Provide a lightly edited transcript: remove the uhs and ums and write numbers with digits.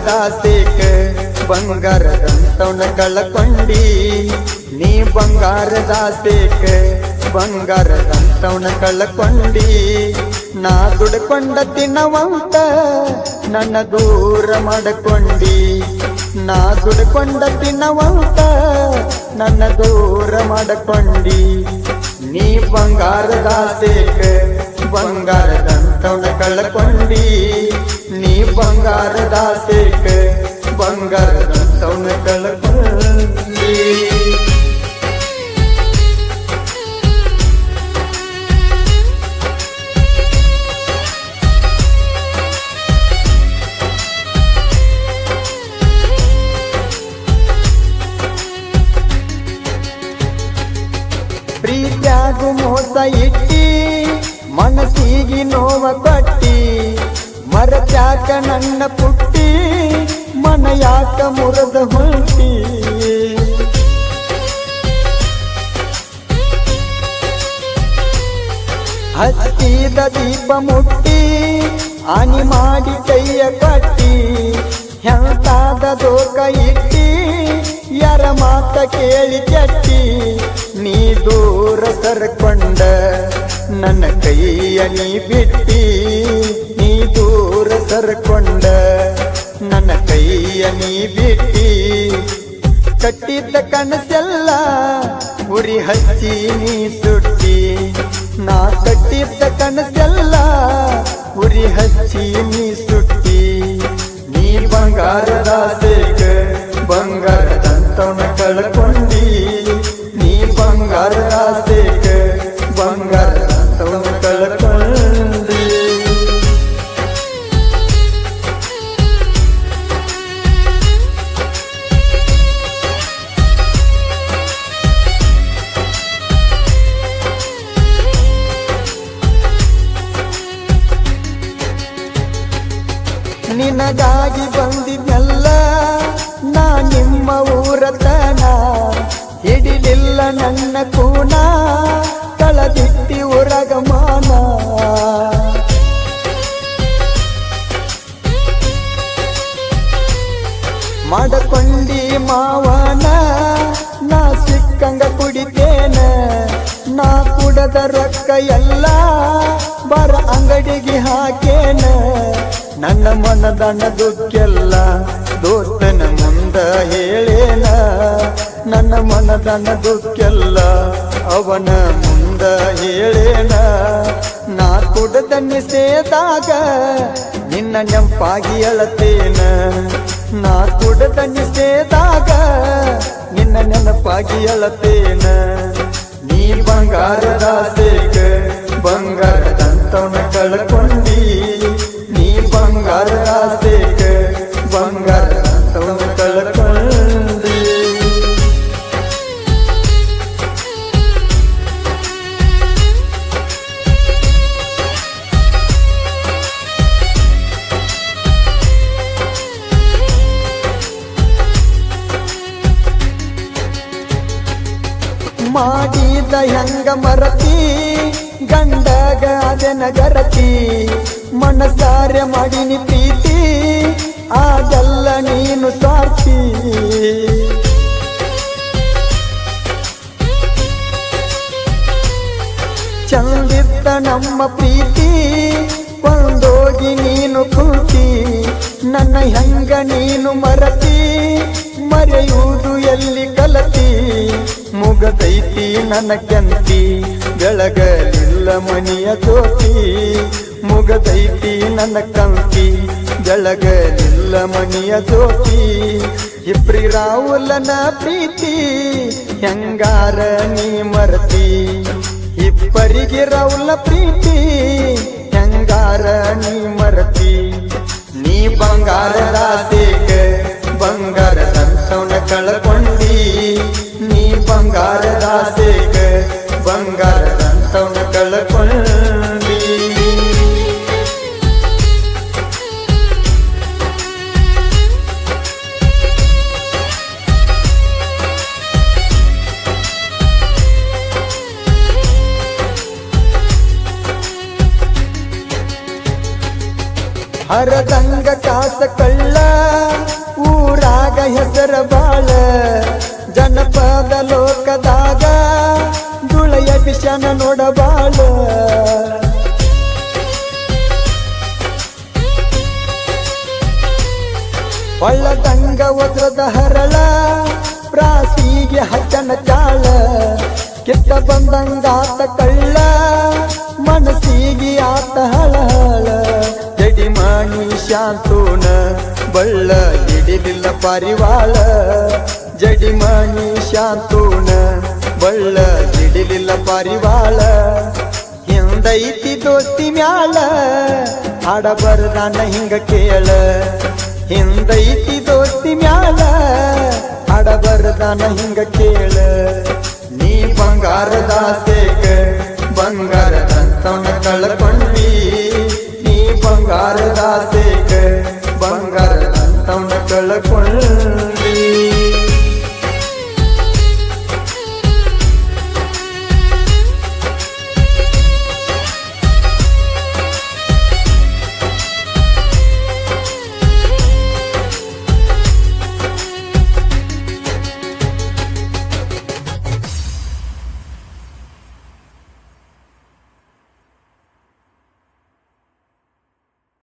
ಬಂಗಾರದಾಸೇಕ ಬಂಗಾರದಂತವನ ಕಳಕೊಂಡಿ ನೀ ಬಂಗಾರದಾಸೇಕ ಬಂಗಾರದಂತವನ ಕಳಕೊಂಡಿ ನಾ ದುಡ್ಕೊಂಡ ತಿನ್ನವಂತ ನನ್ನ ದೂರ ಮಾಡಕೊಂಡಿ ನಾ ದುಡ್ಕೊಂಡ ತಿನ್ನವಂತ ನನ್ನ ದೂರ ಮಾಡಕೊಂಡಿ ನೀ ಬಂಗಾರದಾಸೇಕ ಬಂಗಾರದಂತವನ ಕಳಕೊಂಡಿ ನೀ ಬಂಗಾರದಾಸೇಕ ಬಂಗಾರದಂತವನ ಕಳಕೊಂಡಿ ಪ್ರೀತ್ಯಾಗು ಮೋಸ ಇಟ್ಟಿ ಮನಸ್ಸಿಗೆ ನೋವ ಕೊಟ್ಟಿ ಮರತ್ಯಾಕ ನನ್ನ ಪುಟ್ಟಿ ಮನ ಯಾಕ ಮುರದ ಹೊಂಟಿ ಹಚ್ಚಿದ ದೀಪ ಮುಟ್ಟಿ ಆನಿ ಮಾಡಿ ಕೈಯ ಕಟ್ಟಿ ಹೆಂತಾದ ದೋಕ ಇಟ್ಟಿ ಯಾರ ಮಾತ ಕೇಳಿ ಕೆಟ್ಟಿ ನೀ ದೂರ ಸರ್ಕೊಂಡ ನನ್ನ ಕೈಯ ನೀ ಬಿಟ್ಟಿ ನೀ ದೂರ ಸರ್ಕೊಂಡ ನನ್ನ ಕೈಯ ನೀ ಬಿಟ್ಟಿ ಕಟ್ಟಿದ್ದ ಕನಸೆಲ್ಲ ಉರಿ ಹಚ್ಚಿ ನೀ ಸುಟ್ಟಿ ನಾ ಕಟ್ಟಿದ್ದ ಕನಸೆಲ್ಲ ಉರಿ ಹಚ್ಚಿ ನೀ ಸುಟ್ಟಿ ನೀ ಬಂಗಾರದಾಸೇಕ ಬಂಗಾರದಂತವನ ಕಳಕೊಂಡಿ ನೀ ಬಂಗಾರದಾಸೇಕ ಬಂಗಾರದಂತವನ ಕಳಕೊಂಡಿ ನಿನಗಾಗಿ ಬಂದಿದ್ನಲ್ಲ ನಾ ನಿಮ್ಮ ಊರತನ ಹಿಡಿಲಿಲ್ಲ ನನ್ನ ಕೂನ ಕಳದಿಟ್ಟಿ ಉರಗಮಾನ ಮಾಡಕೊಂಡಿ ಮಾವನ ನಾ ಸಿಕ್ಕಂಗ ಕುಡಿತೇನ ನಾ ಕುಡದ ರೊಕ್ಕ ಎಲ್ಲ ಬರ ಅಂಗಡಿಗೆ ಹಾಕೇನ ನನ್ನ ಮನದಣ್ಣ ದುಃಖೆಲ್ಲ ದೋಸ್ತನ ಮುಂದ ಹೇಳೇನ ನನ್ನ ಮನದಣ್ಣ ದುಃಖೆಲ್ಲ ಅವನ ಮುಂದ ಹೇಳೇನ ನಾ ಕುಡದನ್ನಿ ಸೇದಾಗ ನಿನ್ನ ನೆಂಪಾಗಿ ಅಳತೇನ ನಾ ಕುಡದನ್ನಿ ಸೇದಾಗ ನಿನ್ನ ನೆನಪಾಗಿ ಅಳತೇನ ನೀ ಬಂಗಾರದಾಸೇಕ ಬಂಗಾರದಂತವನ ಕಳಕೊಂಡಿ ನೀ ಬಂಗಾರದಾಸೇಕ ಬಂಗಾರದಂತವನ ಕಳಕೊಂಡಿ ಮಾಡಿದ ಹೆಂಗ ಮರತಿ ಗಂಡಗ ಅದನ ಗರತಿ ಮನಸಾರೆ ಮಾಡಿನಿ ಪ್ರೀತಿ ಆಗಲ್ಲ ನೀನು ಸಾರ್ಥಿ ಚಂದಿತ್ತ ನಮ್ಮ ಪ್ರೀತಿ ಕೊಂಡೋಗಿ ನೀನು ಕುಂತಿ ನನ್ನ ಹೆಂಗ ನೀನು ಮರತಿ ಮರೆಯುವುದು ಎಲ್ಲಿ ಕಲತಿ ಮುಗದೈತಿ ನನ್ನ ಕೆಂತಿ ಬೆಳಗಲಿಲ್ಲ ಮನಿಯ ಜ್ಯೋತಿ ಮುಗದೈತಿ ನನ್ನ ಕಂತಿ ಬೆಳಗಲಿಲ್ಲ ಮನಿಯ ಜ್ಯೋತಿ ಇಬ್ರಿ ರಾಹುಲನ ಪ್ರೀತಿ ಹೆಂಗಾರ ನೀ ಮರತಿ ಇಬ್ಬರಿಗೆ ರಾಹುಲ ಪ್ರೀತಿ ಹೆಂಗಾರ ನೀ ಮರತಿ ನೀ ಬಂಗಾರದಾಸೇಕ ಬಂಗಾರದಂತವನ ಕಳಕೊಂಡಿ ನೀ ಬಂಗಾರದಾಸೇಕ ಬಂಗಾರದಂತವನ ಕಳಕೊಂಡಿ ಹರದಂಗ ಕಾಸ ಕಳ್ಳ ಹೆಸರ ಬಾಳ ಜನಪದ ಲೋಕದಾಗ ದುಳಯ ಬಿಷನ ನೋಡಬಾಳ ಒಳ್ಳದಂಗ ವಜ್ರದ ಹರಳ ಪ್ರಾಸಿಗೆ ಹಚ್ಚನ ಚಾಳ ಕಿತ್ತ ಬಂದಂಗಾತ ಕಳ್ಳ ಮನಸ್ಸಿಗೆ ಆತ ಹಳಹಳ ಜಡಿಮಾಣಿ ಶಾಂತೂನ ಬಳ್ಳ ಹಿಡಿಲಿಲ್ಲ ಪರಿವಾಳ ಜಡಿಮಾಣಿ ಶಾಂತೂನ ಬಳ್ಳ ಹಿಡಿಲಿಲ್ಲ ಪರಿವಾಳ ಹಿಂದೈತಿ ದೋಸ್ತಿ ಮ್ಯಾಲ ಹಾಡಬರ್ದಾನ ಹಿಂಗ ಕೇಳ ಹಿಂದೈತಿ ದೋಸ್ತಿ ಮ್ಯಾಲ ಹಾಡಬರ್ದಾನ ಹಿಂಗ ಕೇಳ ನೀ ಬಂಗಾರದ ಸೇಕ ಬಂಗಾರದಂತವನ ಕಳ್ಕೊಂಡಿ ನೀ ಬಂಗಾರದ ಸೇಕ ಬಂಗಾರ